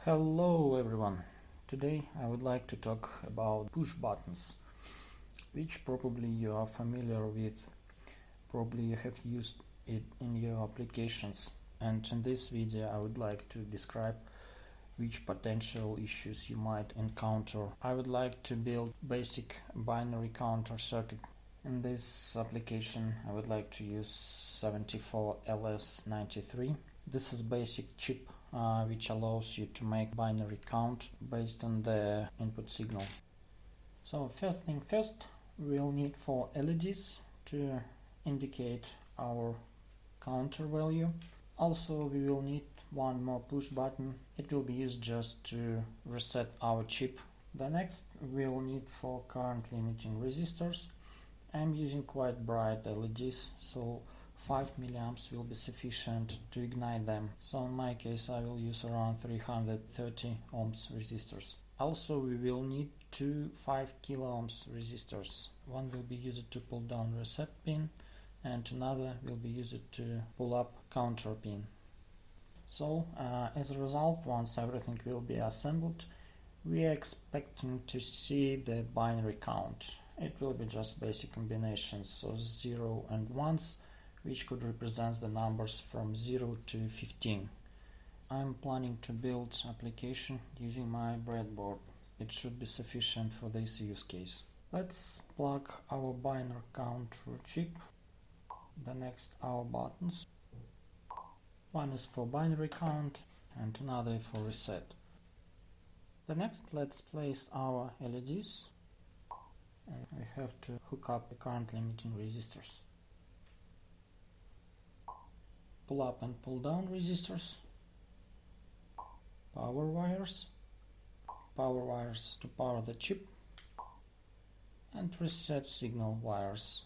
Hello everyone. Today I would like to talk about push buttons, which probably you are familiar with. Probably you have used it in your applications, and in this video I would like to describe which potential issues you might encounter. I would like to build basic binary counter circuit. In this application I would like to use 74LS93. This is basic chip which allows you to make binary count based on the input signal. So first thing first, we'll need 4 LEDs to indicate our counter value. Also we will need one more push button. It will be used just to reset our chip. The next we'll need 4 current limiting resistors. I'm using quite bright LEDs, so 5 milliamps will be sufficient to ignite them. So in my case I will use around 330 ohms resistors. Also we will need two 5 kilo ohms resistors. One will be used to pull down reset pin and another will be used to pull up counter pin. So as a result, once everything will be assembled, we are expecting to see the binary count. It will be just basic combinations, so 0 and 1s, which could represent the numbers from 0 to 15. I'm planning to build application using my breadboard. It should be sufficient for this use case. Let's plug our binary counter chip. The next our buttons. One is for binary count and another for reset. The next, let's place our LEDs, and we have to hook up the current limiting resistors. Pull up and pull down resistors, power wires to power the chip, and reset signal wires.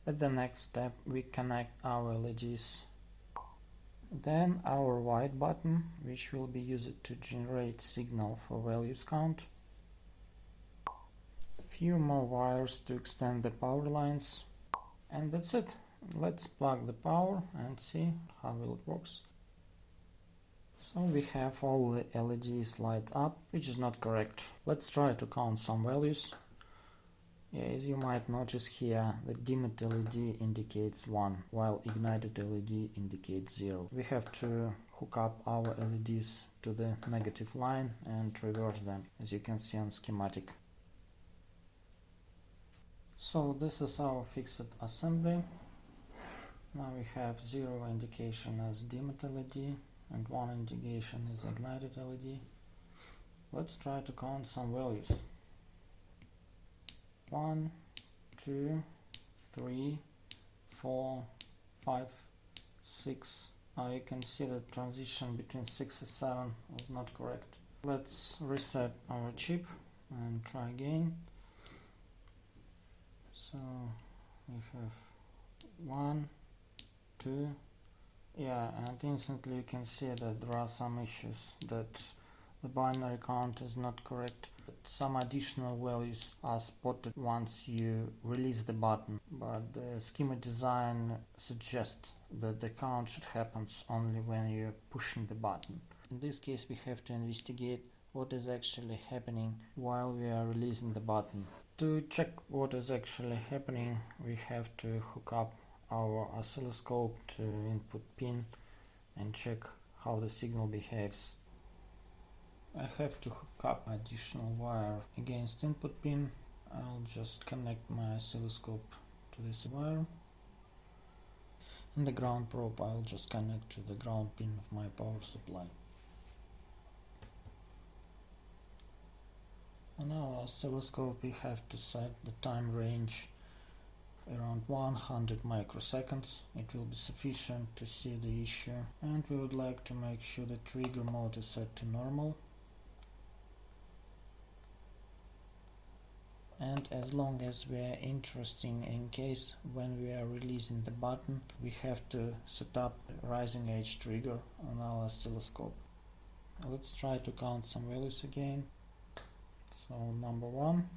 At the next step we connect our LEDs, then our white button, which will be used to generate signal for values count. A few more wires to extend the power lines, and that's it. Let's plug the power and see how it works. So we have all the LEDs light up, which is not correct. Let's try to count some values. As you might notice here, the dimmed LED indicates 1, while ignited LED indicates 0. We have to hook up our LEDs to the negative line and reverse them, as you can see on schematic. So this is our fixed assembly. Now we have 0 indication as dimmed LED and 1 indication is ignited LED. Let's try to count some values. 1, 2, 3, 4, 5, 6. Now you can see the transition between 6 and 7 was not correct. Let's reset our chip and try again. So we have 1, 2, and instantly you can see that there are some issues, that the binary count is not correct. But some additional values are spotted once you release the button, but the schema design suggests that the count should happen only when you're pushing the button. In this case we have to investigate what is actually happening while we are releasing the button. To check what is actually happening, we have to hook up our oscilloscope to input pin and check how the signal behaves. I have to hook up additional wire against input pin. I'll just connect my oscilloscope to this wire. And the ground probe I'll just connect to the ground pin of my power supply. On our oscilloscope we have to set the time range around 100 microseconds. It will be sufficient to see the issue, and we would like to make sure the trigger mode is set to normal. And as long as we are interested in case when we are releasing the button, we have to set up a rising edge trigger on our oscilloscope. Let's try to count some values again. So number 1,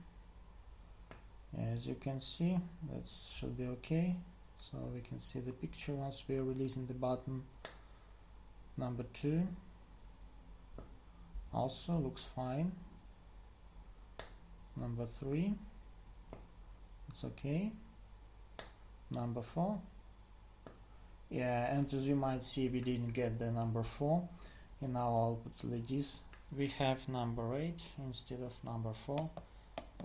as you can see, that should be okay. So we can see the picture once we are releasing the button. Number 2, also looks fine. Number 3, it's okay. Number 4, yeah, and as you might see, we didn't get the number 4 in our output LEDs. We have number 8 instead of number 4.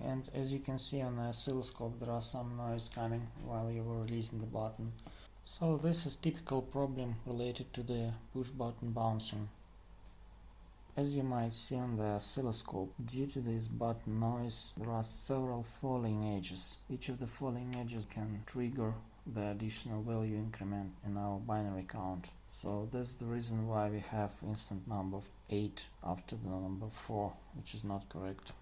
And as you can see on the oscilloscope, there are some noise coming while you were releasing the button. So this is typical problem related to the push button bouncing. As you might see on the oscilloscope, due to this button noise, there are several falling edges. Each of the falling edges can trigger the additional value increment in our binary count. So that's the reason why we have instant number of 8 after the number 4, which is not correct.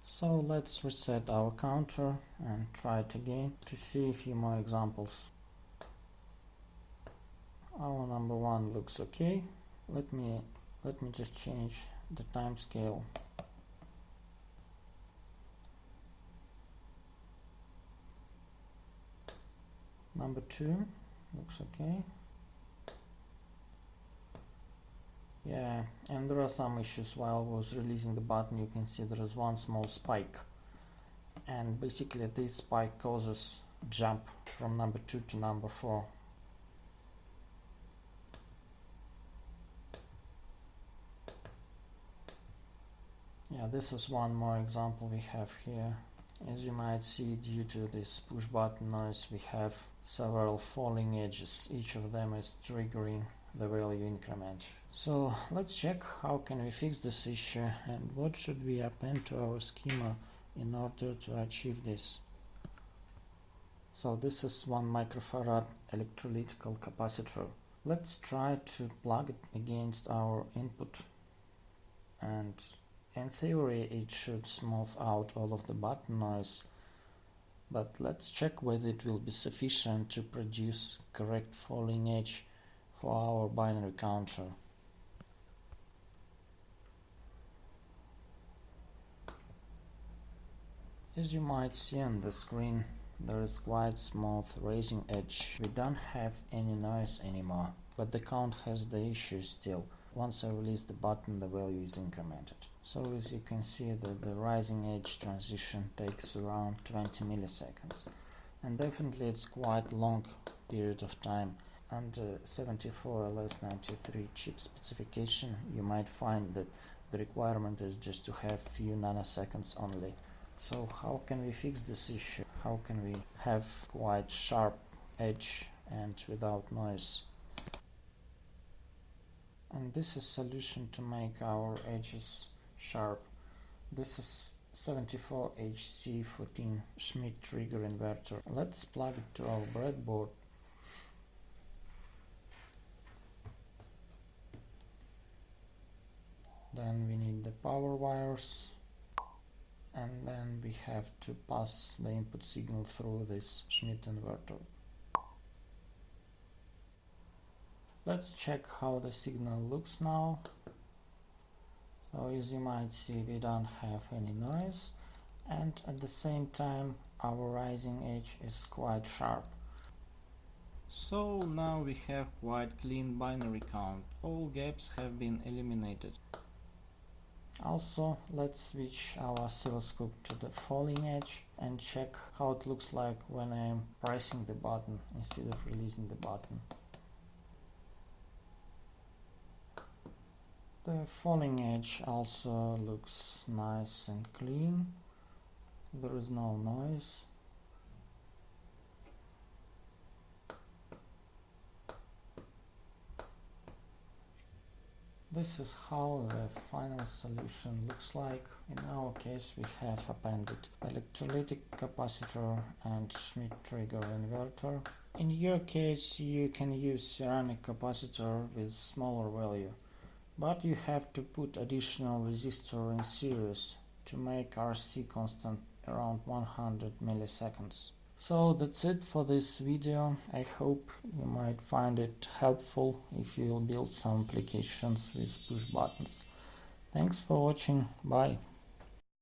So let's reset our counter and try it again to see a few more examples. Our number 1 looks okay. Let me just change the time scale. Number 2 looks okay. Yeah, and there are some issues. While I was releasing the button, you can see there is one small spike, and basically this spike causes jump from number 2 to number 4. Yeah, this is one more example we have here. As you might see, due to this push button noise, we have several falling edges. Each of them is triggering the value increment. So let's check how can we fix this issue and what should we append to our schema in order to achieve this. So this is 1 microfarad electrolytical capacitor. Let's try to plug it against our input, and in theory it should smooth out all of the button noise, but let's check whether it will be sufficient to produce correct falling edge for our binary counter. As you might see on the screen, there is quite smooth raising edge. We don't have any noise anymore, but the count has the issue still. Once I release the button, the value is incremented. So as you can see, the rising edge transition takes around 20 milliseconds, and definitely it's quite long period of time. Under 74LS93 chip specification, you might find that the requirement is just to have few nanoseconds only. So how can we fix this issue? How can we have quite sharp edge and without noise? And this is solution to make our edges sharp. This is 74HC14 Schmitt trigger inverter. Let's plug it to our breadboard. Then we need the power wires, and then we have to pass the input signal through this Schmitt inverter. Let's check how the signal looks now. So as you might see, we don't have any noise, and at the same time our rising edge is quite sharp. So now we have quite clean binary count. All gaps have been eliminated. Also, let's switch our oscilloscope to the falling edge and check how it looks like when I'm pressing the button instead of releasing the button. The falling edge also looks nice and clean. There is no noise. This is how the final solution looks like. In our case, we have appended electrolytic capacitor and Schmitt trigger inverter. In your case, you can use ceramic capacitor with smaller value, but you have to put additional resistor in series to make RC constant around 100 milliseconds. So that's it for this video. I hope you might find it helpful if you build some applications with push buttons. Thanks for watching. Bye.